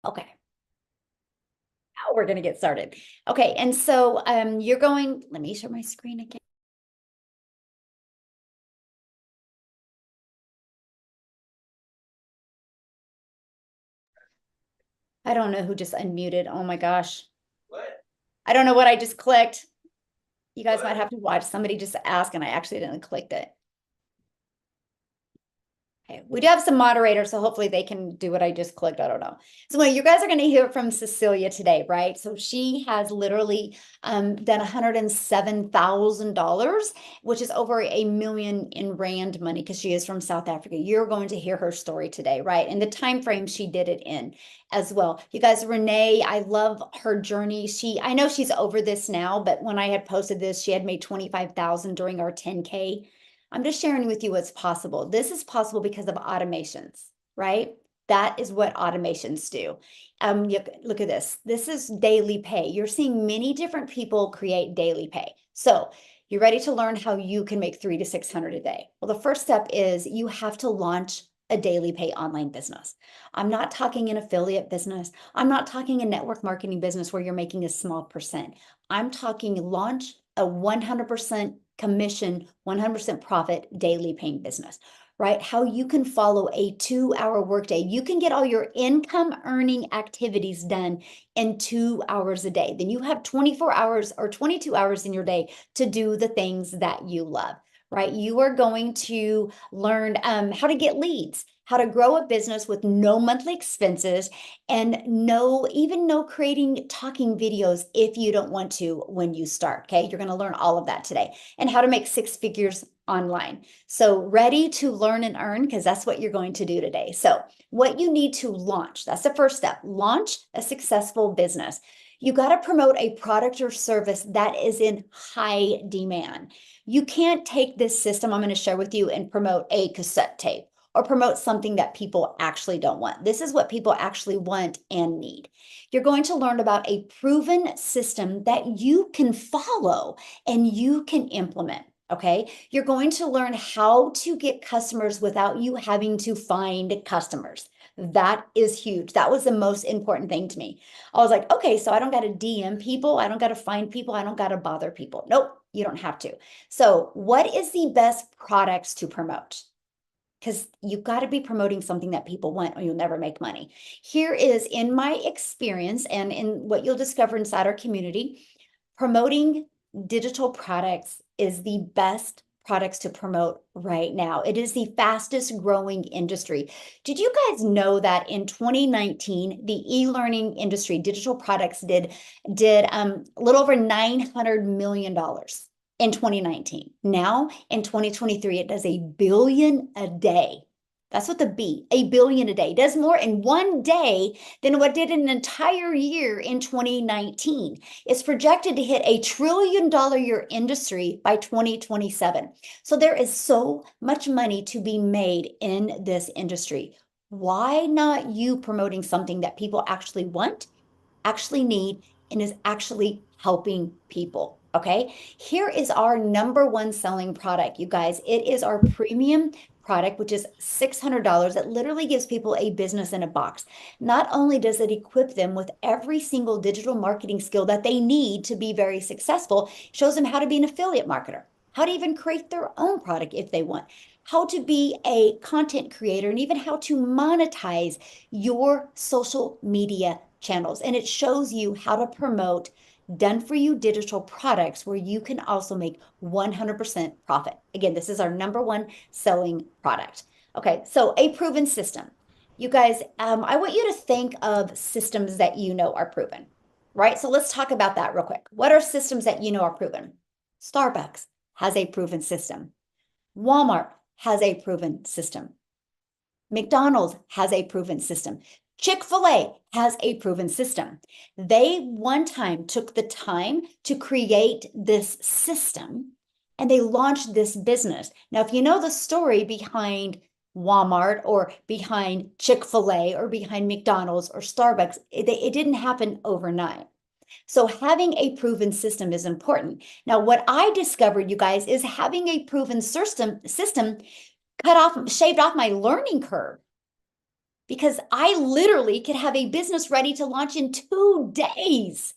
Okay, now we're going to get started. Okay, and so you're going, let me share my screen again. I don't know who just unmuted. Oh my gosh. What? I don't know what I just clicked. You guys might What? have to watch. Somebody just asked and I actually didn't click it. Okay, we do have some moderators, so hopefully they can do what I just clicked. I don't know. So well, you guys are going to hear from Cecilia today, right? So she has literally done $107,000, which is over $1 million in rand money because she is from South Africa. You're going to hear her story today, right? And the time frame she did it in as well. You guys, Renee, I love her journey. I know she's over this now, but when I had posted this, she had made 25,000 during our 10K. I'm just sharing with you what's possible. This is possible because of automations, right? That is what automations do. Look at this. This is daily pay. You're seeing many different people create daily pay. So you're ready to learn how you can make 300 to 600 a day. Well, the first step is you have to launch a daily pay online business. I'm not talking an affiliate business. I'm not talking a network marketing business where you're making a small percent. I'm talking launch a 100% commission, 100% profit daily paying business, right? How you can follow a 2-hour workday. You can get all your income earning activities done in 2 hours a day. Then you have 24 hours or 22 hours in your day to do the things that you love, right? You are going to learn how to get leads, how to grow a business with no monthly expenses, and no creating talking videos if you don't want to when you start. Okay, you're going to learn all of that today, and how to make 6 figures online. So ready to learn and earn, because that's what you're going to do today. So what you need to launch, that's the first step. Launch a successful business. You got to promote a product or service that is in high demand. You can't take this system I'm going to share with you and promote a cassette tape or promote something that people actually don't want. This is what people actually want and need. You're going to learn about a proven system that you can follow and you can implement. Okay. You're going to learn how to get customers without you having to find customers. That is huge. That was the most important thing to me. I was like, okay, so I don't got to DM people. I don't got to find people. I don't got to bother people. Nope, you don't have to. So, what is the best products to promote? Because you've got to be promoting something that people want or you'll never make money. Here is in my experience and in what you'll discover inside our community, promoting digital products is the best products to promote right now. It is the fastest growing industry. Did you guys know that in 2019, the e-learning industry, digital products did a little over $900 million in 2019. Now in 2023, it does $1 billion a day. That's what $1 billion a day. It does more in one day than what did an entire year in 2019. It's projected to hit $1 trillion year industry by 2027. So there is so much money to be made in this industry. Why not you promoting something that people actually want, actually need, and is actually helping people? Okay, here is our number one selling product, you guys. It is our premium product, which is $600. It literally gives people a business in a box. Not only does it equip them with every single digital marketing skill that they need to be very successful, it shows them how to be an affiliate marketer, how to even create their own product if they want, how to be a content creator, and even how to monetize your social media channels. And it shows you how to promote done for you digital products where you can also make 100% profit. Again, this is our number one selling product. Okay, so a proven system. You guys, I want you to think of systems that you know are proven, right? So let's talk about that real quick. What are systems that you know are proven? Starbucks has a proven system. Walmart has a proven system. McDonald's has a proven system. Chick-fil-A has a proven system. They one time took the time to create this system and they launched this business. Now, if you know the story behind Walmart or behind Chick-fil-A or behind McDonald's or Starbucks, it didn't happen overnight. So having a proven system is important. Now, what I discovered, you guys, is having a proven system shaved off my learning curve because I literally could have a business ready to launch in 2 days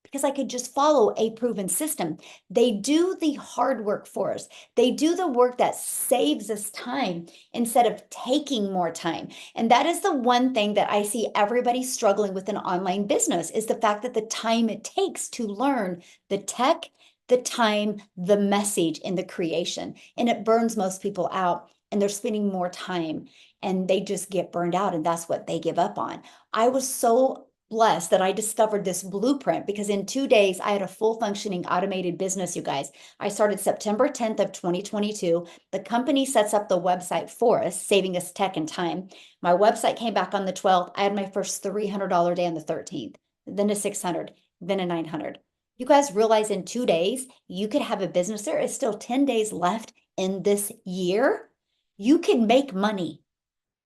because I could just follow a proven system. They do the hard work for us. They do the work that saves us time instead of taking more time. And that is the one thing that I see everybody struggling with an online business is the fact that the time it takes to learn the tech, the time, the message, and the creation. And it burns most people out and they're spending more time and they just get burned out and that's what they give up on. I was so blessed that I discovered this blueprint because in 2 days I had a full functioning automated business, you guys. I started September 10th of 2022. The company sets up the website for us, saving us tech and time. My website came back on the 12th. I had my first $300 day on the 13th, then a 600, then a 900. You guys realize in 2 days, you could have a business. There is still 10 days left in this year. You can make money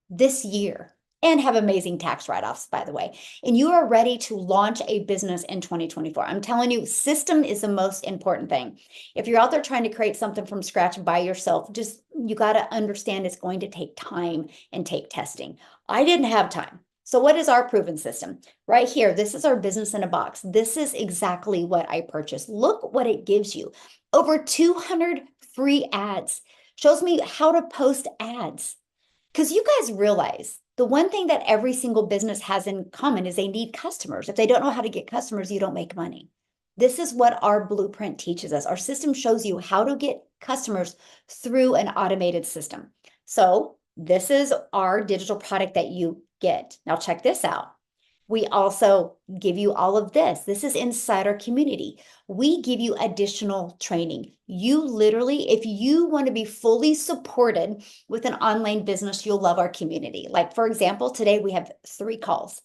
this year and have amazing tax write-offs, by the way. And you are ready to launch a business in 2024. I'm telling you, system is the most important thing. If you're out there trying to create something from scratch by yourself, just you got to understand it's going to take time and take testing. I didn't have time. So what is our proven system? Right here, this is our business in a box. This is exactly what I purchased. Look what it gives you. Over 200 free ads. Shows me how to post ads. Because you guys realize the one thing that every single business has in common is they need customers. If they don't know how to get customers, you don't make money. This is what our blueprint teaches us. Our system shows you how to get customers through an automated system. So this is our digital product that you get. Now check this out. We also give you all of this. This is inside our community. We give you additional training. You literally, if you want to be fully supported with an online business, you'll love our community. Like for example, today we have 3 calls.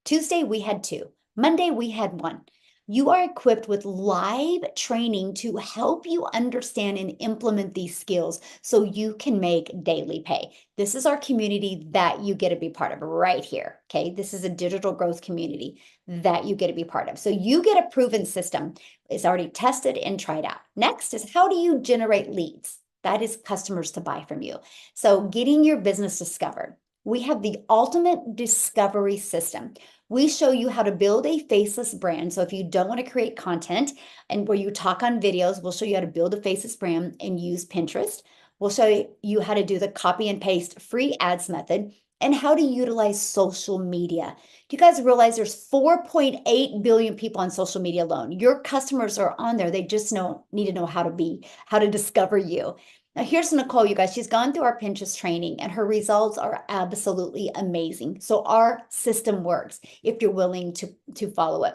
Tuesday we had 2. Monday we had 1. You are equipped with live training to help you understand and implement these skills so you can make daily pay. This is our community that you get to be part of right here, okay? This is a digital growth community that you get to be part of. So you get a proven system. It's already tested and tried out. Next is how do you generate leads? That is customers to buy from you. So getting your business discovered. We have the ultimate discovery system. We show you how to build a faceless brand. So if you don't want to create content and where you talk on videos, we'll show you how to build a faceless brand and use Pinterest. We'll show you how to do the copy and paste free ads method and how to utilize social media. Do you guys realize there's 4.8 billion people on social media alone? Your customers are on there. They just need to know how to discover you. Now here's Nicole, you guys. She's gone through our Pinterest training and her results are absolutely amazing. So our system works if you're willing to follow it.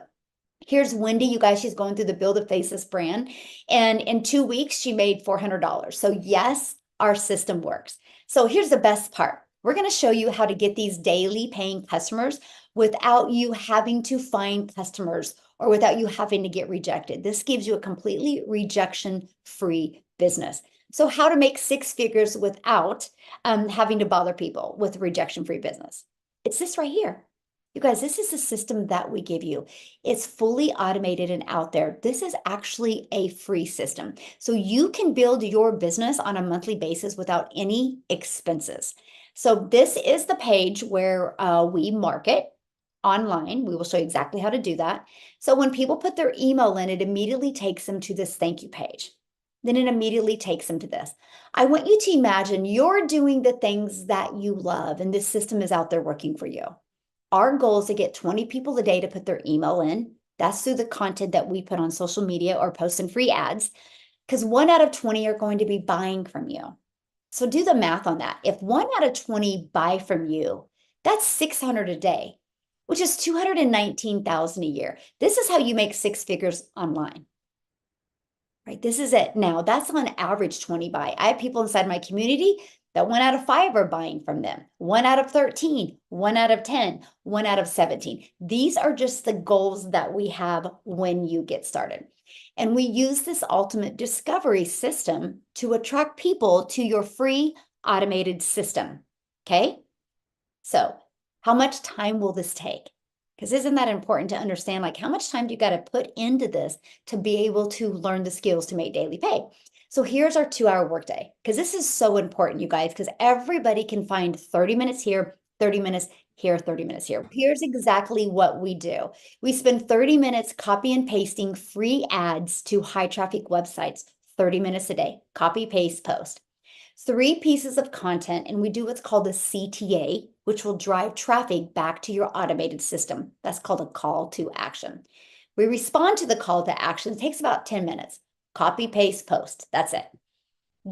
Here's Wendy, you guys. She's going through the Build a Faceless brand. And in 2 weeks, she made $400. So yes, our system works. So here's the best part. We're going to show you how to get these daily paying customers without you having to find customers or without you having to get rejected. This gives you a completely rejection-free business. So how to make 6 figures without having to bother people with rejection-free business. It's this right here. You guys, this is the system that we give you. It's fully automated and out there. This is actually a free system. So you can build your business on a monthly basis without any expenses. So this is the page where we market online. We will show you exactly how to do that. So when people put their email in, it immediately takes them to this thank you page. Then it immediately takes them to this. I want you to imagine you're doing the things that you love and this system is out there working for you. Our goal is to get 20 people a day to put their email in. That's through the content that we put on social media or post in free ads, because 1 out of 20 are going to be buying from you. So do the math on that. If 1 out of 20 buy from you, that's 600 a day, which is 219,000 a year. This is how you make 6 figures online. Right, this is it. Now, that's on average 20 buy. I have people inside my community that 1 out of 5 are buying from them. 1 out of 13, 1 out of 10, 1 out of 17. These are just the goals that we have when you get started. And we use this ultimate discovery system to attract people to your free automated system. Okay? So, how much time will this take? Because isn't that important to understand, like how much time do you got to put into this to be able to learn the skills to make daily pay? So here's our 2-hour workday, because this is so important, you guys, because everybody can find 30 minutes here, 30 minutes here, 30 minutes here. Here's exactly what we do. We spend 30 minutes copy and pasting free ads to high traffic websites, 30 minutes a day, copy, paste, post. 3 pieces of content, and we do what's called a CTA, which will drive traffic back to your automated system. That's called a call to action. We respond to the call to action. It takes about 10 minutes. Copy, paste, post. That's it.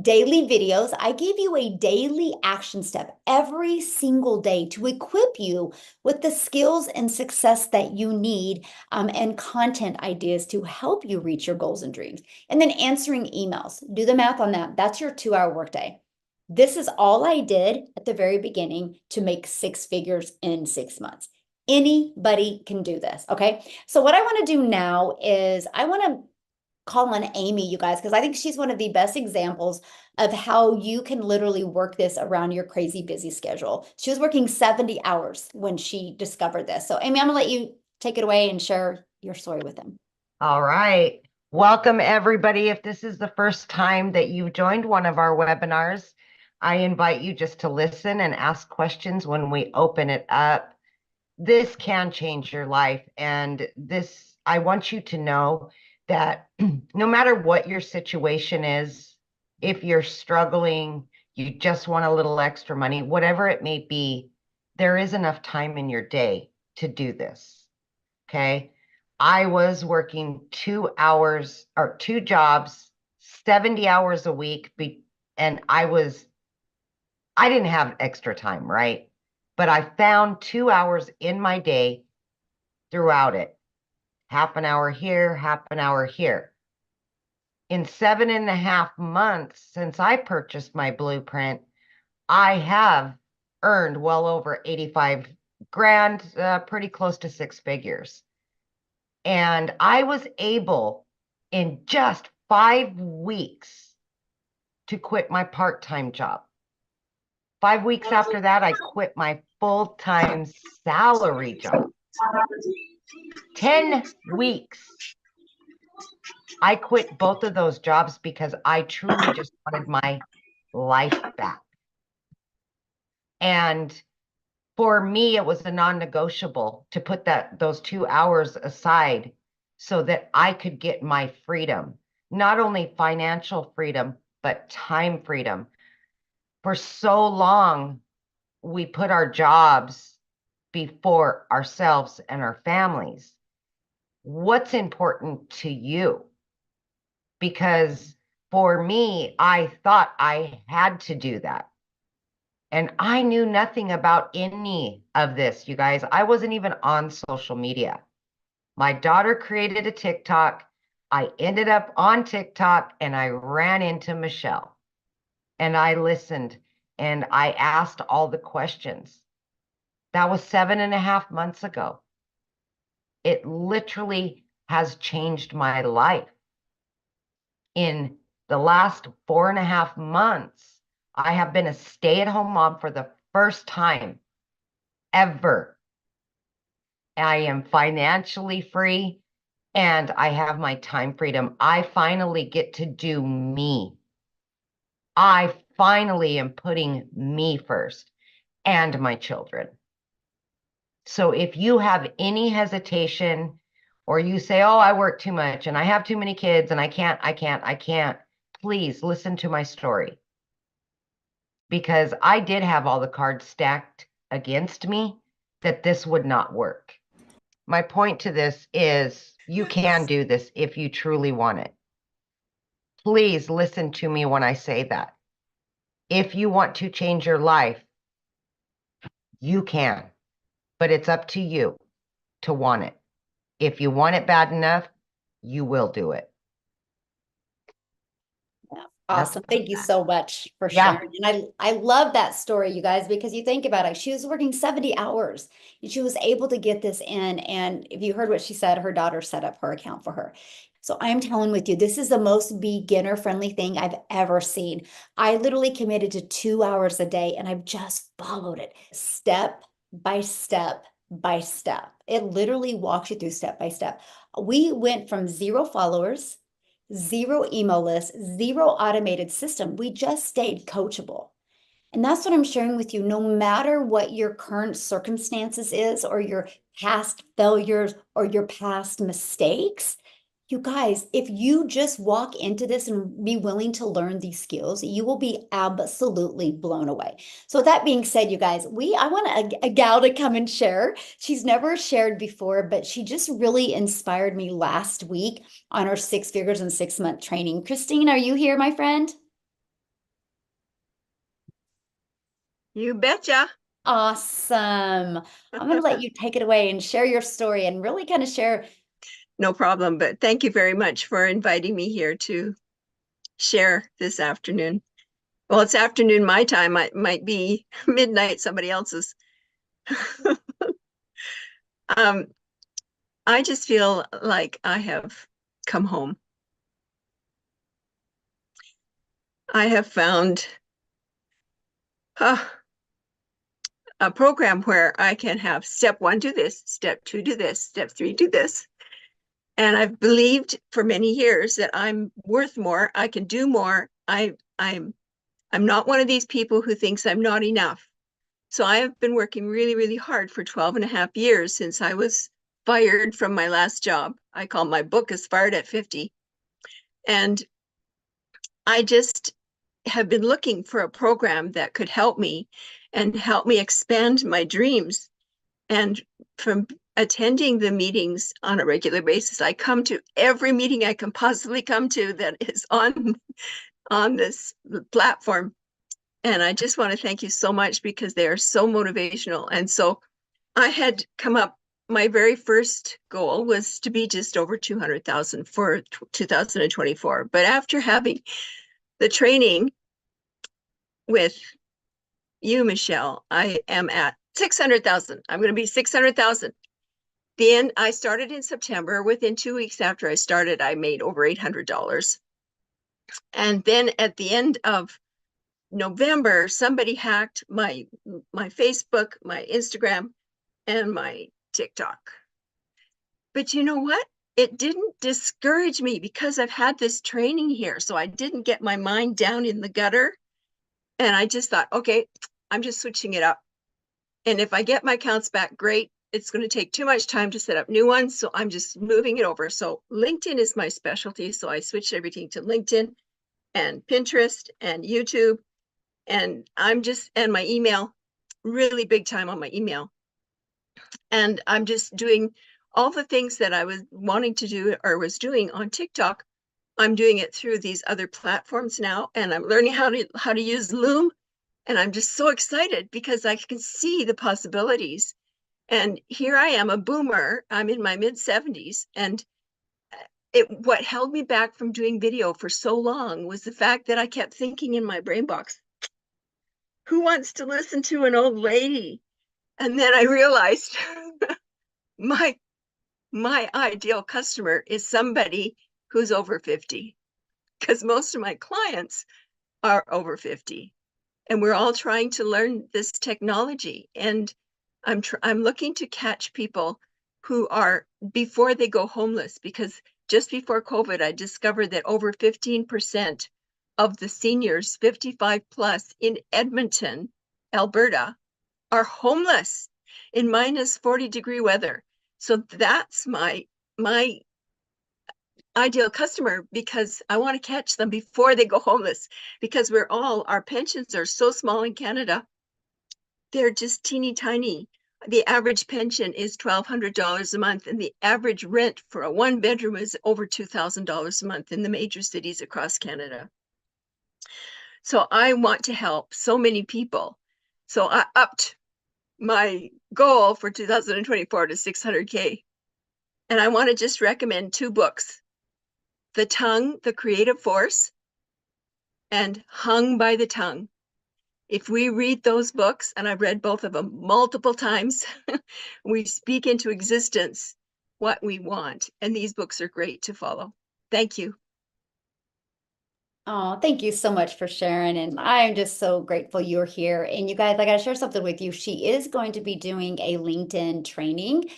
Daily videos. I give you a daily action step every single day to equip you with the skills and success that you need, and content ideas to help you reach your goals and dreams. And then answering emails. Do the math on that. That's your 2-hour workday. This is all I did at the very beginning to make 6 figures in 6 months. Anybody can do this, okay? So what I want to do now is I want to call on Amy, you guys, because I think she's one of the best examples of how you can literally work this around your crazy busy schedule. She was working 70 hours when she discovered this. So Amy, I'm gonna let you take it away and share your story with them. All right. Welcome, everybody. If this is the first time that you've joined one of our webinars, I invite you just to listen and ask questions when we open it up. This can change your life. And this, I want you to know that no matter what your situation is, if you're struggling, you just want a little extra money, whatever it may be, there is enough time in your day to do this. Okay. I was working 2 hours or 2 jobs, 70 hours a week. And I didn't have extra time, right? But I found 2 hours in my day throughout it. Half an hour here, half an hour here. In 7.5 months since I purchased my blueprint, I have earned well over 85 grand, pretty close to 6 figures. And I was able in just 5 weeks to quit my part-time job. 5 weeks after that, I quit my full-time salary job. 10 weeks. I quit both of those jobs because I truly just wanted my life back. And for me, it was a non-negotiable to put those 2 hours aside so that I could get my freedom, not only financial freedom, but time freedom. For so long, we put our jobs before ourselves and our families. What's important to you? Because for me, I thought I had to do that. And I knew nothing about any of this, you guys. I wasn't even on social media. My daughter created a TikTok. I ended up on TikTok and I ran into Michelle. And I listened and I asked all the questions. That was 7.5 months ago. It literally has changed my life. In the last 4.5 months, I have been a stay-at-home mom for the first time ever. I am financially free and I have my time freedom. I finally get to do me. I finally am putting me first and my children. So if you have any hesitation or you say, oh, I work too much and I have too many kids and I can't, please listen to my story. Because I did have all the cards stacked against me that this would not work. My point to this is you can do this if you truly want it. Please listen to me when I say that. If you want to change your life, you can, but it's up to you to want it. If you want it bad enough, you will do it. Awesome. Thank you so much for sharing. And I love that story, you guys, because you think about it. She was working 70 hours and she was able to get this in. And if you heard what she said, her daughter set up her account for her. So I'm telling with you, this is the most beginner friendly thing I've ever seen. I literally committed to 2 hours a day and I've just followed it step by step by step. It literally walks you through step by step. We went from 0 followers, 0 email list, 0 automated system. We just stayed coachable. And that's what I'm sharing with you. No matter what your current circumstances is, or your past failures, or your past mistakes, you guys, if you just walk into this and be willing to learn these skills, you will be absolutely blown away. So with that being said, you guys, I want a gal to come and share. She's never shared before, but she just really inspired me last week on our 6 figures in 6 month training. Christine, are you here, my friend? You betcha. Awesome. I'm going to let you take it away and share your story and really kind of share. No problem, but thank you very much for inviting me here to share this afternoon. Well, it's afternoon my time. It might be midnight somebody else's. I just feel like I have come home. I have found a program where I can have step 1, do this, step 2, do this, step 3, do this. And I've believed for many years that I'm worth more. I can do more. I'm not one of these people who thinks I'm not enough. So I have been working really, really hard for 12 and a half years since I was fired from my last job. I call my book as Fired at 50. And I just have been looking for a program that could help me and help me expand my dreams. And from attending the meetings on a regular basis, I come to every meeting I can possibly come to that is on this platform. And I just want to thank you so much because they are so motivational. And so I had come up, my very first goal was to be just over 200,000 for 2024. But after having the training with you, Michelle, I am at 600,000. I'm going to be 600,000. Then I started in September. Within 2 weeks after I started, I made over $800. And then at the end of November, somebody hacked my Facebook, my Instagram, and my TikTok. But you know what? It didn't discourage me because I've had this training here. So I didn't get my mind down in the gutter. And I just thought, okay, I'm just switching it up. And if I get my accounts back, great. It's going to take too much time to set up new ones. So I'm just moving it over. So LinkedIn is my specialty. So I switched everything to LinkedIn and Pinterest and YouTube. And and my email, really big time on my email. And I'm just doing all the things that I was wanting to do or was doing on TikTok. I'm doing it through these other platforms now. And I'm learning how to use Loom. And I'm just so excited because I can see the possibilities. And here I am, a boomer. I'm in my mid 70s. And what held me back from doing video for so long was the fact that I kept thinking in my brain box, who wants to listen to an old lady? And then I realized my ideal customer is somebody who's over 50, because most of my clients are over 50. And we're all trying to learn this technology. And I'm looking to catch people who are before they go homeless, because just before COVID, I discovered that over 15% of the seniors 55 plus in Edmonton, Alberta, are homeless in minus 40-degree weather. So that's my ideal customer, because I want to catch them before they go homeless, because our pensions are so small in Canada. They're just teeny tiny. The average pension is $1,200 a month, and the average rent for a 1-bedroom is over $2,000 a month in the major cities across Canada. So I want to help so many people. So I upped my goal for 2024 to 600K. And I want to just recommend 2 books: The Tongue, The Creative Force, and Hung by the Tongue. If we read those books, and I've read both of them multiple times, we speak into existence what we want. And these books are great to follow. Thank you. Oh, thank you so much for sharing. And I'm just so grateful you're here. And you guys, I got to share something with you. She is going to be doing a LinkedIn training.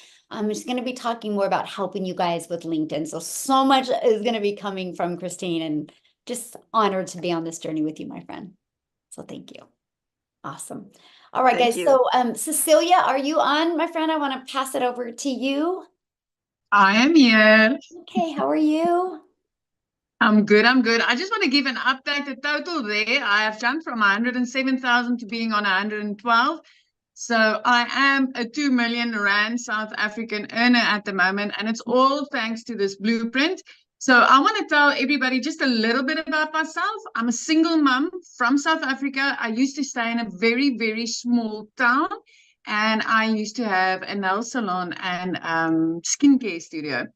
She's going to be talking more about helping you guys with LinkedIn. So much is going to be coming from Christine, and just honored to be on this journey with you, my friend. So thank you. Awesome. All right, Thank guys. you. So, Cecilia, are you on, my friend? I want to pass it over to you. I am here. Okay, how are you? I'm good. I'm good. I just want to give an update. The total there, I have jumped from 107,000 to being on 112. So I am a 2 million Rand South African earner at the moment, and it's all thanks to this blueprint. So I want to tell everybody just a little bit about myself. I'm a single mom from South Africa. I used to stay in a very, very small town, and I used to have a nail salon and skincare studio.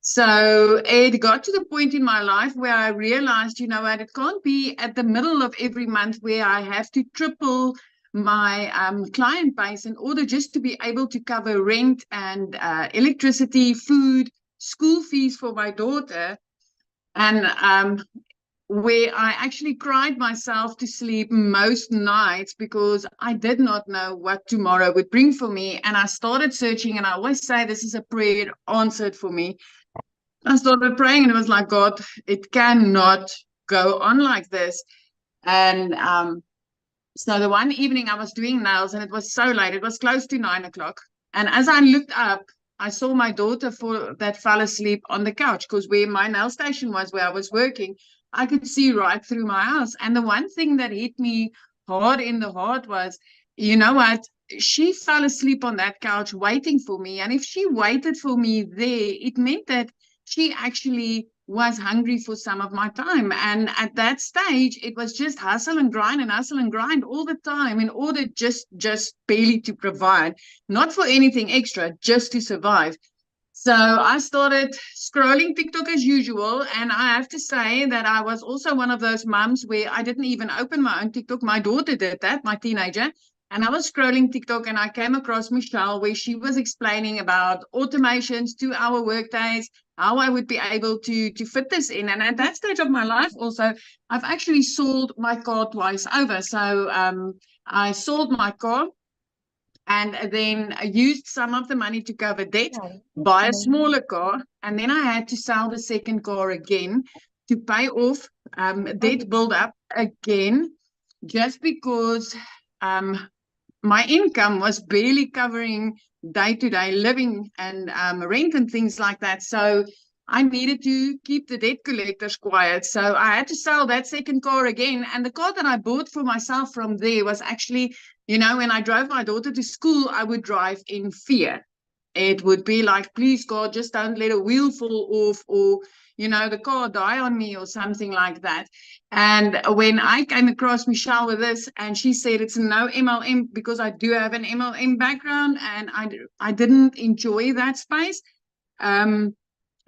So it got to the point in my life where I realized, you know what, it can't be at the middle of every month where I have to triple my client base in order just to be able to cover rent and electricity, food, school fees for my daughter. And where I actually cried myself to sleep most nights because I did not know what tomorrow would bring for me. And I started searching, and I always say this is a prayer answered for me. I started praying, and it was like, God, it cannot go on like this. And so the one evening I was doing nails, and it was so late, it was close to 9 o'clock. And as I looked up, I saw my daughter that fell asleep on the couch, because where my nail station was, where I was working, I could see right through my house. And the one thing that hit me hard in the heart was, you know what? She fell asleep on that couch waiting for me. And if she waited for me there, it meant that she actually was hungry for some of my time. And at that stage, it was just hustle and grind all the time in order just barely to provide, not for anything extra, just to survive. So I started scrolling TikTok as usual. And I have to say that I was also one of those mums where I didn't even open my own TikTok. My daughter did that, my teenager. And I was scrolling TikTok, and I came across Michelle, where she was explaining about automations, 2-hour workdays, how I would be able to fit this in. And at that stage of my life also, I've actually sold my car twice over. So I sold my car, and then I used some of the money to cover debt, buy a smaller car, and then I had to sell the second car again to pay off debt build up again, just because my income was barely covering day-to-day living and rent and things like that. So I needed to keep the debt collectors quiet. So I had to sell that second car again. And the car that I bought for myself from there was actually, you know, when I drove my daughter to school, I would drive in fear. It would be like, please, God, just don't let a wheel fall off, or, you know, the car die on me or something like that. And when I came across Michelle with this, and she said it's no MLM, because I do have an MLM background, and I didn't enjoy that space. And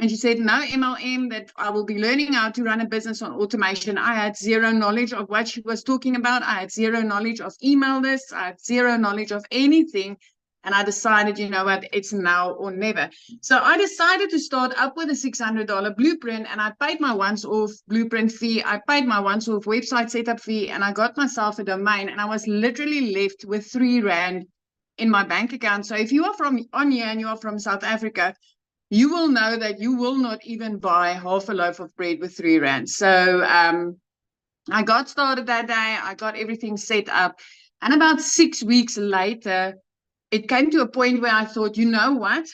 she said, no MLM, that I will be learning how to run a business on automation. I had zero knowledge of what she was talking about. I had zero knowledge of email lists. I had zero knowledge of anything. And I decided, you know what, it's now or never. So I decided to start up with a $600 blueprint, and I paid my once-off blueprint fee. I paid my once-off website setup fee, and I got myself a domain, and I was literally left with 3 Rand in my bank account. So if you are on here and you are from South Africa, you will know that you will not even buy half a loaf of bread with 3 Rand. So I got started that day. I got everything set up. And about 6 weeks later, it came to a point where I thought, you know what?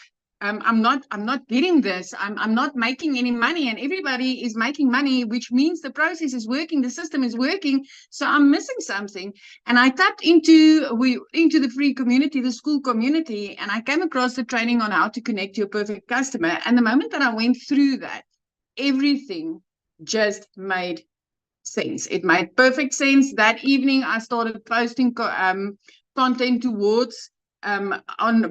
I'm not getting this. I'm not making any money, and everybody is making money, which means the process is working, the system is working. So I'm missing something. And I tapped into the free community, the school community, and I came across the training on how to connect your perfect customer. And the moment that I went through that, everything just made sense. It made perfect sense. That evening, I started posting content towards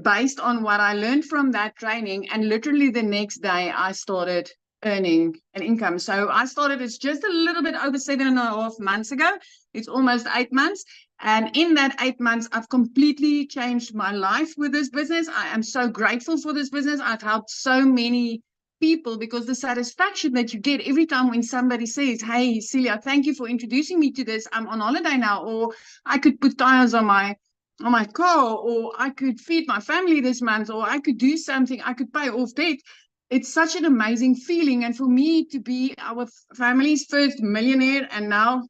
based on what I learned from that training. And literally the next day I started earning an income. So I started, it's just a little bit over 7.5 months ago. It's almost 8 months. And in that 8 months, I've completely changed my life with this business. I am so grateful for this business. I've helped so many people, because the satisfaction that you get every time when somebody says, hey, Celia, thank you for introducing me to this. I'm on holiday now, or I could put tires on my car, or I could feed my family this month, or I could do something, I could pay off debt. It's such an amazing feeling. And for me to be our family's first millionaire, and now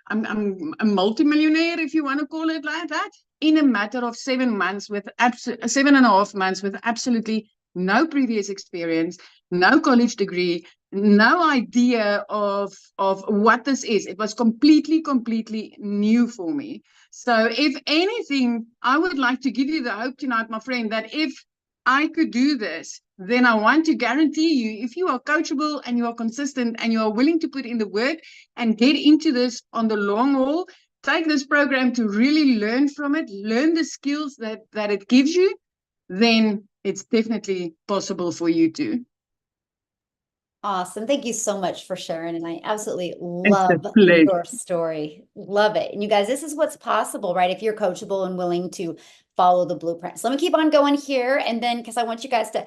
I'm a multimillionaire, if you want to call it like that, in a matter of 7 months with 7.5 months with absolutely no previous experience, no college degree, no idea of what this is. It was completely new for me. So if anything, I would like to give you the hope tonight, my friend, that if I could do this, then I want to guarantee you, if you are coachable and you are consistent and you are willing to put in the work and get into this on the long haul, take this program to really learn from it, learn the skills that it gives you, then it's definitely possible for you too. Awesome. Thank you so much for sharing. And I absolutely It's a love pleasure. your story. Love it. And you guys, this is what's possible, right? If you're coachable and willing to follow the blueprint. So let me keep on going here. And then, because I want you guys to,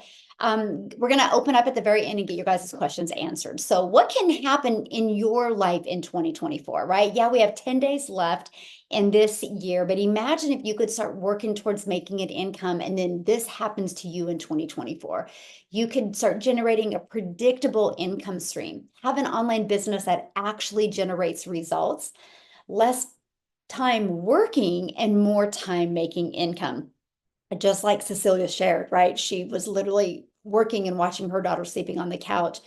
we're going to open up at the very end and get your guys' questions answered. So what can happen in your life in 2024, right? Yeah, we have 10 days left in this year, but imagine if you could start working towards making an income and then this happens to you in 2024. You could start generating a predictable income stream, have an online business that actually generates results, less time working and more time making income. Just like Cecilia shared, right? She was literally working and watching her daughter sleeping on the couch